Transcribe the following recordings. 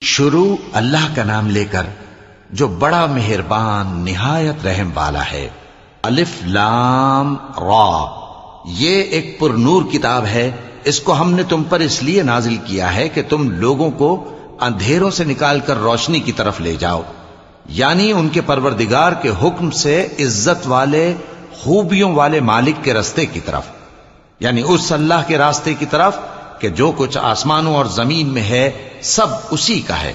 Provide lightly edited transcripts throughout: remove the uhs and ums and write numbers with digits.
شروع اللہ کا نام لے کر جو بڑا مہربان نہایت رحم والا ہے۔ الف لام را، یہ ایک پر نور کتاب ہے، اس کو ہم نے تم پر اس لیے نازل کیا ہے کہ تم لوگوں کو اندھیروں سے نکال کر روشنی کی طرف لے جاؤ، یعنی ان کے پروردگار کے حکم سے عزت والے خوبیوں والے مالک کے راستے کی طرف، یعنی اس اللہ کے راستے کی طرف کہ جو کچھ آسمانوں اور زمین میں ہے سب اسی کا ہے،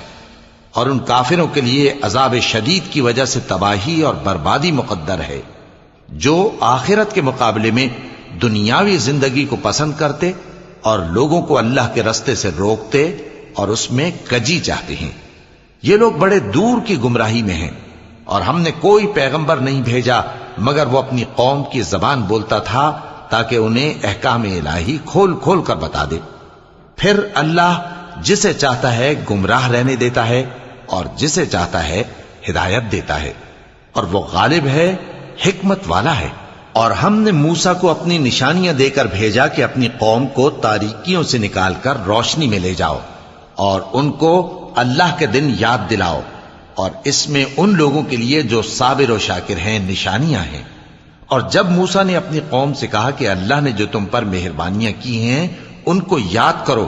اور ان کافروں کے لیے عذاب شدید کی وجہ سے تباہی اور بربادی مقدر ہے، جو آخرت کے مقابلے میں دنیاوی زندگی کو پسند کرتے اور لوگوں کو اللہ کے راستے سے روکتے اور اس میں کجی چاہتے ہیں۔ یہ لوگ بڑے دور کی گمراہی میں ہیں، اور ہم نے کوئی پیغمبر نہیں بھیجا مگر وہ اپنی قوم کی زبان بولتا تھا تاکہ انہیں احکام الہی کھول کھول کر بتا دے۔ پھر اللہ جسے چاہتا ہے گمراہ رہنے دیتا ہے اور جسے چاہتا ہے ہدایت دیتا ہے، اور وہ غالب ہے، حکمت والا ہے۔ اور ہم نے موسیٰ کو اپنی نشانیاں دے کر بھیجا کہ اپنی قوم کو تاریکیوں سے نکال کر روشنی میں لے جاؤ اور ان کو اللہ کے دن یاد دلاؤ، اور اس میں ان لوگوں کے لیے جو صابر و شاکر ہیں نشانیاں ہیں۔ اور جب موسیٰ نے اپنی قوم سے کہا کہ اللہ نے جو تم پر مہربانیاں کی ہیں ان کو یاد کرو،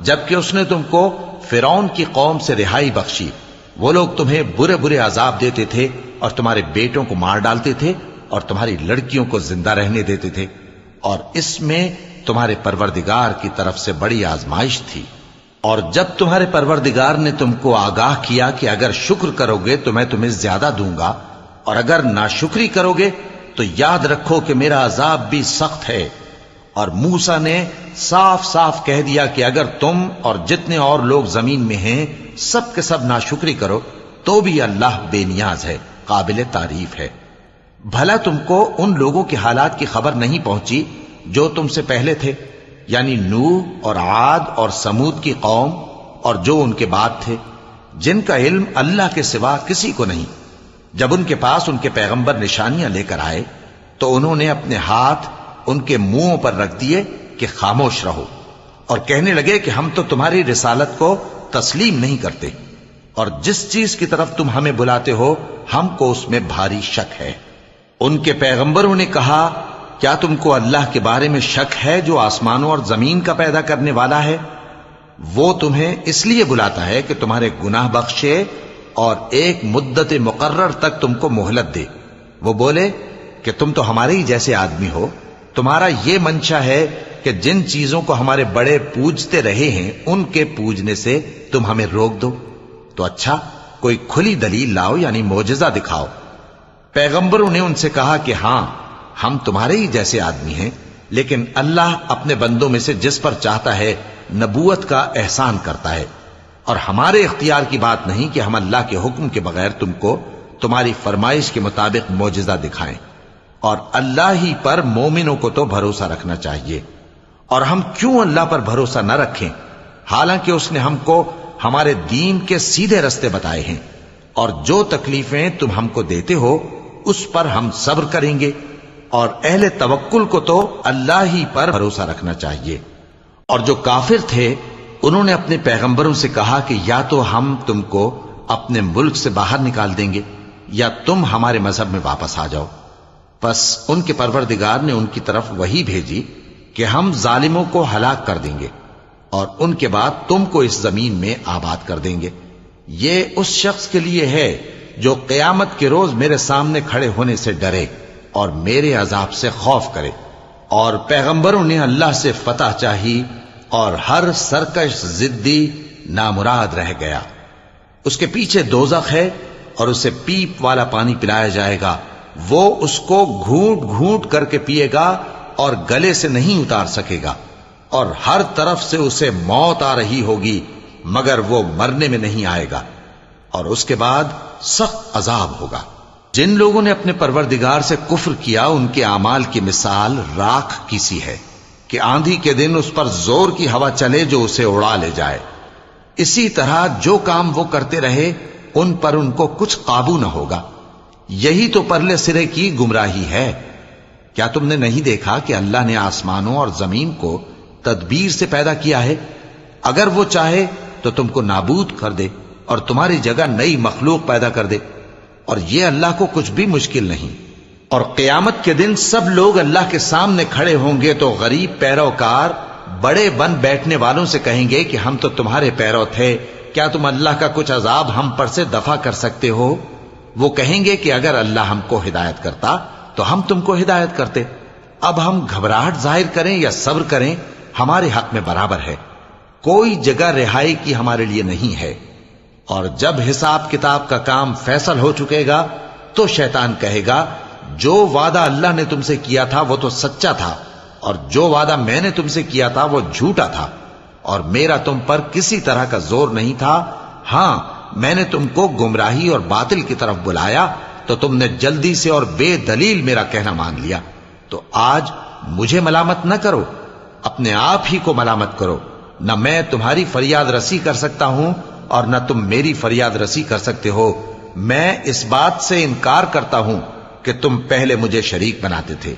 جبکہ اس نے تم کو فرعون کی قوم سے رہائی بخشی، وہ لوگ تمہیں برے برے عذاب دیتے تھے اور تمہارے بیٹوں کو مار ڈالتے تھے اور تمہاری لڑکیوں کو زندہ رہنے دیتے تھے، اور اس میں تمہارے پروردگار کی طرف سے بڑی آزمائش تھی۔ اور جب تمہارے پروردگار نے تم کو آگاہ کیا کہ اگر شکر کرو گے تو میں تمہیں زیادہ دوں گا، اور اگر ناشکری کرو گے تو یاد رکھو کہ میرا عذاب بھی سخت ہے۔ اور موسیٰ نے صاف صاف کہہ دیا کہ اگر تم اور جتنے اور لوگ زمین میں ہیں سب کے سب ناشکری کرو تو بھی اللہ بے نیاز ہے، قابل تعریف ہے۔ بھلا تم کو ان لوگوں کے حالات کی خبر نہیں پہنچی جو تم سے پہلے تھے، یعنی نوح اور عاد اور سمود کی قوم اور جو ان کے بعد تھے، جن کا علم اللہ کے سوا کسی کو نہیں۔ جب ان کے پاس ان کے پیغمبر نشانیاں لے کر آئے تو انہوں نے اپنے ہاتھ ان کے منہوں پر رکھ دیے کہ خاموش رہو، اور کہنے لگے کہ ہم تو تمہاری رسالت کو تسلیم نہیں کرتے، اور جس چیز کی طرف تم ہمیں بلاتے ہو ہم کو اس میں بھاری شک ہے۔ ان کے پیغمبروں نے کہا کیا تم کو اللہ کے بارے میں شک ہے جو آسمانوں اور زمین کا پیدا کرنے والا ہے؟ وہ تمہیں اس لیے بلاتا ہے کہ تمہارے گناہ بخشے اور ایک مدت مقرر تک تم کو مہلت دے۔ وہ بولے کہ تم تو ہمارے ہی جیسے آدمی ہو، تمہارا یہ منشا ہے کہ جن چیزوں کو ہمارے بڑے پوجتے رہے ہیں ان کے پوجنے سے تم ہمیں روک دو، تو اچھا کوئی کھلی دلیل لاؤ، یعنی معجزہ دکھاؤ۔ پیغمبروں نے ان سے کہا کہ ہاں ہم تمہارے ہی جیسے آدمی ہیں، لیکن اللہ اپنے بندوں میں سے جس پر چاہتا ہے نبوت کا احسان کرتا ہے، اور ہمارے اختیار کی بات نہیں کہ ہم اللہ کے حکم کے بغیر تم کو تمہاری فرمائش کے مطابق معجزہ دکھائیں، اور اللہ ہی پر مومنوں کو تو بھروسہ رکھنا چاہیے۔ اور ہم کیوں اللہ پر بھروسہ نہ رکھیں حالانکہ اس نے ہم کو ہمارے دین کے سیدھے رستے بتائے ہیں، اور جو تکلیفیں تم ہم کو دیتے ہو اس پر ہم صبر کریں گے، اور اہل توکل کو تو اللہ ہی پر بھروسہ رکھنا چاہیے۔ اور جو کافر تھے انہوں نے اپنے پیغمبروں سے کہا کہ یا تو ہم تم کو اپنے ملک سے باہر نکال دیں گے یا تم ہمارے مذہب میں واپس آ جاؤ۔ پس ان کے پروردگار نے ان کی طرف وحی بھیجی کہ ہم ظالموں کو ہلاک کر دیں گے اور ان کے بعد تم کو اس زمین میں آباد کر دیں گے۔ یہ اس شخص کے لیے ہے جو قیامت کے روز میرے سامنے کھڑے ہونے سے ڈرے اور میرے عذاب سے خوف کرے۔ اور پیغمبروں نے اللہ سے فتح چاہی اور ہر سرکش ضدی نامراد رہ گیا۔ اس کے پیچھے دوزخ ہے اور اسے پیپ والا پانی پلایا جائے گا، وہ اس کو گھونٹ گھونٹ کر کے پیے گا اور گلے سے نہیں اتار سکے گا، اور ہر طرف سے اسے موت آ رہی ہوگی مگر وہ مرنے میں نہیں آئے گا، اور اس کے بعد سخت عذاب ہوگا۔ جن لوگوں نے اپنے پروردگار سے کفر کیا ان کے اعمال کی مثال راکھ کی سی ہے کہ آندھی کے دن اس پر زور کی ہوا چلے جو اسے اڑا لے جائے۔ اسی طرح جو کام وہ کرتے رہے ان پر ان کو کچھ قابو نہ ہوگا۔ یہی تو پرلے سرے کی گمراہی ہے۔ کیا تم نے نہیں دیکھا کہ اللہ نے آسمانوں اور زمین کو تدبیر سے پیدا کیا ہے؟ اگر وہ چاہے تو تم کو نابود کر دے اور تمہاری جگہ نئی مخلوق پیدا کر دے، اور یہ اللہ کو کچھ بھی مشکل نہیں۔ اور قیامت کے دن سب لوگ اللہ کے سامنے کھڑے ہوں گے تو غریب پیروکار بڑے بن بیٹھنے والوں سے کہیں گے کہ ہم تو تمہارے پیرو تھے، کیا تم اللہ کا کچھ عذاب ہم پر سے دفع کر سکتے ہو؟ وہ کہیں گے کہ اگر اللہ ہم کو ہدایت کرتا تو ہم تم کو ہدایت کرتے۔ اب ہم گھبراہٹ ظاہر کریں یا صبر کریں، ہمارے حق میں برابر ہے، کوئی جگہ رہائی کی ہمارے لیے نہیں ہے۔ اور جب حساب کتاب کا کام فیصل ہو چکے گا تو شیطان کہے گا جو وعدہ اللہ نے تم سے کیا تھا وہ تو سچا تھا، اور جو وعدہ میں نے تم سے کیا تھا وہ جھوٹا تھا، اور میرا تم پر کسی طرح کا زور نہیں تھا۔ ہاں، میں نے تم کو گمراہی اور باطل کی طرف بلایا تو تم نے جلدی سے اور بے دلیل میرا کہنا مان لیا، تو آج مجھے ملامت نہ کرو، اپنے آپ ہی کو ملامت کرو۔ نہ میں تمہاری فریاد رسی کر سکتا ہوں اور نہ تم میری فریاد رسی کر سکتے ہو۔ میں اس بات سے انکار کرتا ہوں کہ تم پہلے مجھے شریک بناتے تھے۔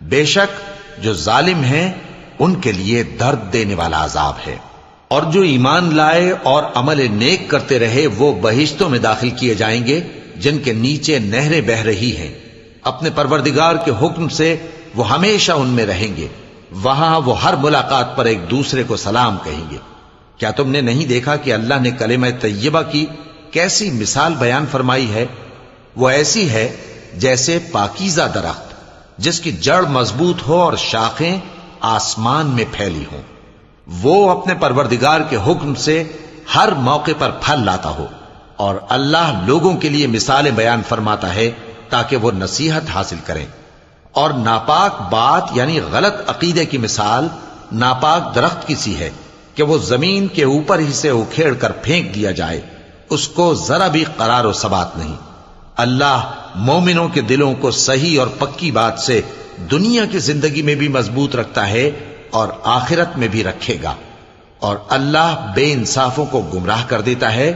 بے شک جو ظالم ہیں ان کے لیے درد دینے والا عذاب ہے۔ اور جو ایمان لائے اور عمل نیک کرتے رہے وہ بہشتوں میں داخل کیے جائیں گے جن کے نیچے نہریں بہ رہی ہیں، اپنے پروردگار کے حکم سے وہ ہمیشہ ان میں رہیں گے، وہاں وہ ہر ملاقات پر ایک دوسرے کو سلام کہیں گے۔ کیا تم نے نہیں دیکھا کہ اللہ نے کلمہ طیبہ کی کیسی مثال بیان فرمائی ہے؟ وہ ایسی ہے جیسے پاکیزہ درخت جس کی جڑ مضبوط ہو اور شاخیں آسمان میں پھیلی ہوں، وہ اپنے پروردگار کے حکم سے ہر موقع پر پھل لاتا ہو۔ اور اللہ لوگوں کے لیے مثالیں بیان فرماتا ہے تاکہ وہ نصیحت حاصل کریں۔ اور ناپاک بات یعنی غلط عقیدے کی مثال ناپاک درخت کی سی ہے کہ وہ زمین کے اوپر ہی سے اکھیڑ کر پھینک دیا جائے، اس کو ذرا بھی قرار و ثبات نہیں۔ اللہ مومنوں کے دلوں کو صحیح اور پکی بات سے دنیا کی زندگی میں بھی مضبوط رکھتا ہے اور آخرت میں بھی رکھے گا، اور اللہ بے انصافوں کو گمراہ کر دیتا ہے،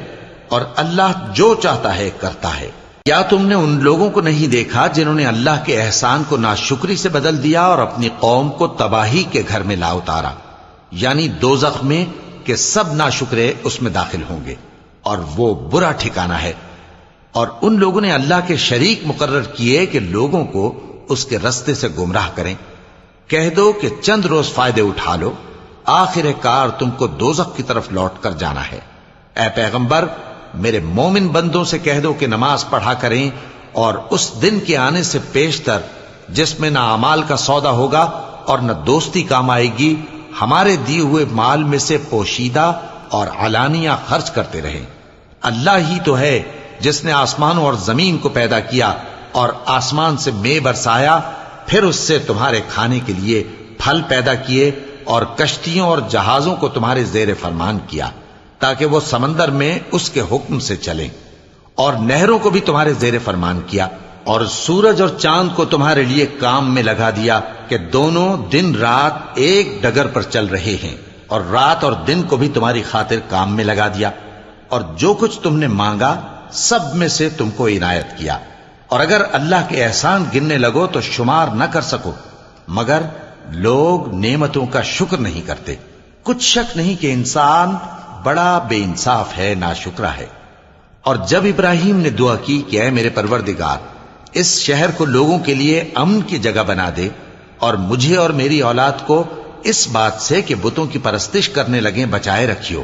اور اللہ جو چاہتا ہے کرتا ہے۔ کیا تم نے ان لوگوں کو نہیں دیکھا جنہوں نے اللہ کے احسان کو ناشکری سے بدل دیا اور اپنی قوم کو تباہی کے گھر میں لا اتارا، یعنی دوزخ میں، کہ سب ناشکرے اس میں داخل ہوں گے اور وہ برا ٹھکانہ ہے۔ اور ان لوگوں نے اللہ کے شریک مقرر کیے کہ لوگوں کو اس کے رستے سے گمراہ کریں۔ کہہ دو کہ چند روز فائدے اٹھا لو، آخر کار تم کو دوزخ کی طرف لوٹ کر جانا ہے۔ اے پیغمبر، میرے مومن بندوں سے کہہ دو کہ نماز پڑھا کریں، اور اس دن کے آنے سے پیشتر جس میں نہ اعمال کا سودا ہوگا اور نہ دوستی کام آئے گی، ہمارے دیے ہوئے مال میں سے پوشیدہ اور علانیہ خرچ کرتے رہیں۔ اللہ ہی تو ہے جس نے آسمانوں اور زمین کو پیدا کیا اور آسمان سے مے برسایا، پھر اس سے تمہارے کھانے کے لیے پھل پیدا کیے اور کشتیوں اور جہازوں کو تمہارے زیر فرمان کیا تاکہ وہ سمندر میں اس کے حکم سے چلیں، اور نہروں کو بھی تمہارے زیر فرمان کیا، اور سورج اور چاند کو تمہارے لیے کام میں لگا دیا کہ دونوں دن رات ایک ڈگر پر چل رہے ہیں، اور رات اور دن کو بھی تمہاری خاطر کام میں لگا دیا، اور جو کچھ تم نے مانگا سب میں سے تم کو عنایت کیا۔ اور اگر اللہ کے احسان گننے لگو تو شمار نہ کر سکو، مگر لوگ نعمتوں کا شکر نہیں کرتے۔ کچھ شک نہیں کہ انسان بڑا بے انصاف ہے، ناشکرا ہے۔ اور جب ابراہیم نے دعا کی کہ اے میرے پروردگار، اس شہر کو لوگوں کے لیے امن کی جگہ بنا دے، اور مجھے اور میری اولاد کو اس بات سے کہ بتوں کی پرستش کرنے لگیں بچائے رکھیو۔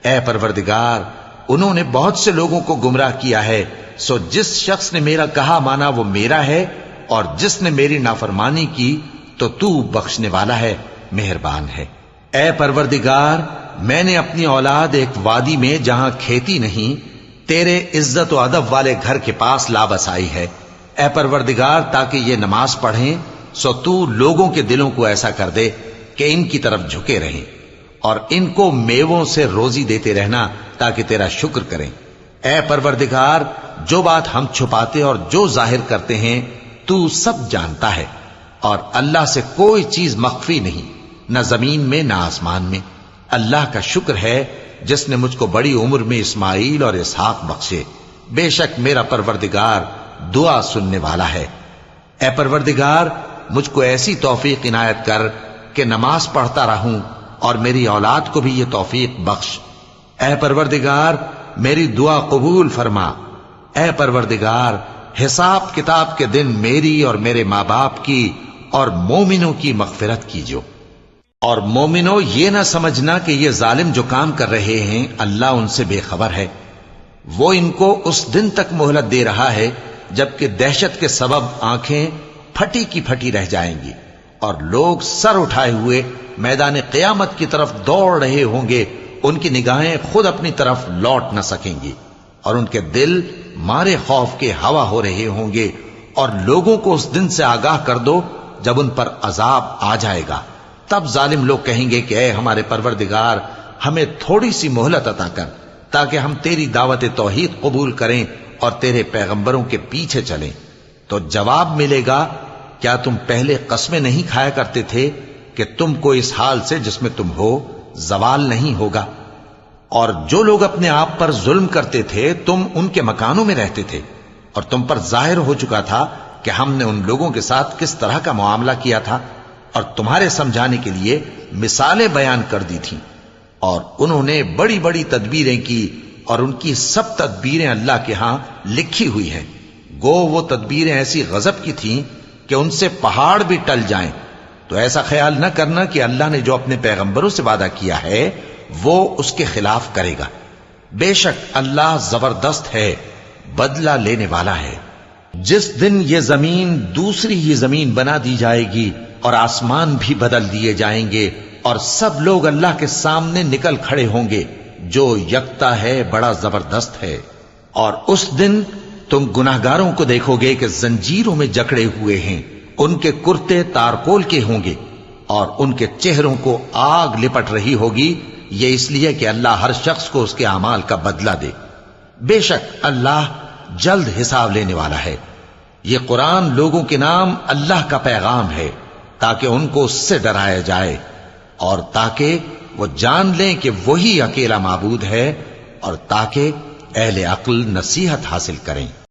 اے پروردگار، انہوں نے بہت سے لوگوں کو گمراہ کیا ہے، سو جس شخص نے میرا کہا مانا وہ میرا ہے، اور جس نے میری نافرمانی کی تو تو بخشنے والا ہے، مہربان ہے۔ اے پروردگار، میں نے اپنی اولاد ایک وادی میں جہاں کھیتی نہیں، تیرے عزت و ادب والے گھر کے پاس لا بسائی ہے۔ اے پروردگار، تاکہ یہ نماز پڑھیں، سو تو لوگوں کے دلوں کو ایسا کر دے کہ ان کی طرف جھکے رہیں، اور ان کو میووں سے روزی دیتے رہنا تاکہ تیرا شکر کریں۔ اے پروردگار، جو بات ہم چھپاتے اور جو ظاہر کرتے ہیں تو سب جانتا ہے، اور اللہ سے کوئی چیز مخفی نہیں، نہ زمین میں نہ آسمان میں۔ اللہ کا شکر ہے جس نے مجھ کو بڑی عمر میں اسماعیل اور اسحاق بخشے، بے شک میرا پروردگار دعا سننے والا ہے۔ اے پروردگار، مجھ کو ایسی توفیق عنایت کر کہ نماز پڑھتا رہوں، اور میری اولاد کو بھی یہ توفیق بخش۔ اے پروردگار، میری دعا قبول فرما۔ اے پروردگار، حساب کتاب کے دن میری اور میرے ماں باپ کی اور مومنوں کی مغفرت کیجو۔ اور مومنوں، یہ نہ سمجھنا کہ یہ ظالم جو کام کر رہے ہیں اللہ ان سے بے خبر ہے۔ وہ ان کو اس دن تک مہلت دے رہا ہے جبکہ دہشت کے سبب آنکھیں پھٹی کی پھٹی رہ جائیں گی اور لوگ سر اٹھائے ہوئے میدان قیامت کی طرف دوڑ رہے ہوں گے۔ ان کی نگاہیں خود اپنی طرف لوٹ نہ سکیں گی اور ان کے دل مارے خوف کے ہوا ہو رہے ہوں گے۔ اور لوگوں کو اس دن سے آگاہ کر دو جب ان پر عذاب آ جائے گا۔ تب ظالم لوگ کہیں گے کہ اے ہمارے پروردگار، ہمیں تھوڑی سی مہلت عطا کر تاکہ ہم تیری دعوت توحید قبول کریں اور تیرے پیغمبروں کے پیچھے چلیں۔ تو جواب ملے گا، کیا تم پہلے قسمیں نہیں کھایا کرتے تھے کہ تم کو اس حال سے جس میں تم ہو زوال نہیں ہوگا؟ اور جو لوگ اپنے آپ پر ظلم کرتے تھے تم ان کے مکانوں میں رہتے تھے، اور تم پر ظاہر ہو چکا تھا کہ ہم نے ان لوگوں کے ساتھ کس طرح کا معاملہ کیا تھا، اور تمہارے سمجھانے کے لیے مثالیں بیان کر دی تھیں۔ اور انہوں نے بڑی بڑی تدبیریں کی، اور ان کی سب تدبیریں اللہ کے ہاں لکھی ہوئی ہیں۔ گو وہ تدبیریں ایسی غضب کی تھیں کہ ان سے پہاڑ بھی ٹل جائیں۔ تو ایسا خیال نہ کرنا کہ اللہ نے جو اپنے پیغمبروں سے وعدہ کیا ہے وہ اس کے خلاف کرے گا۔ بے شک اللہ زبردست ہے، بدلہ لینے والا ہے۔ جس دن یہ زمین دوسری ہی زمین بنا دی جائے گی اور آسمان بھی بدل دیے جائیں گے اور سب لوگ اللہ کے سامنے نکل کھڑے ہوں گے، جو یکتا ہے بڑا زبردست ہے۔ اور اس دن تم گناہگاروں کو دیکھو گے کہ زنجیروں میں جکڑے ہوئے ہیں، ان کے کرتے تارکول کے ہوں گے اور ان کے چہروں کو آگ لپٹ رہی ہوگی، یہ اس لیے کہ اللہ ہر شخص کو اس کے اعمال کا بدلہ دے۔ بے شک اللہ جلد حساب لینے والا ہے۔ یہ قرآن لوگوں کے نام اللہ کا پیغام ہے تاکہ ان کو اس سے ڈرایا جائے اور تاکہ وہ جان لیں کہ وہی اکیلا معبود ہے، اور تاکہ اہل عقل نصیحت حاصل کریں۔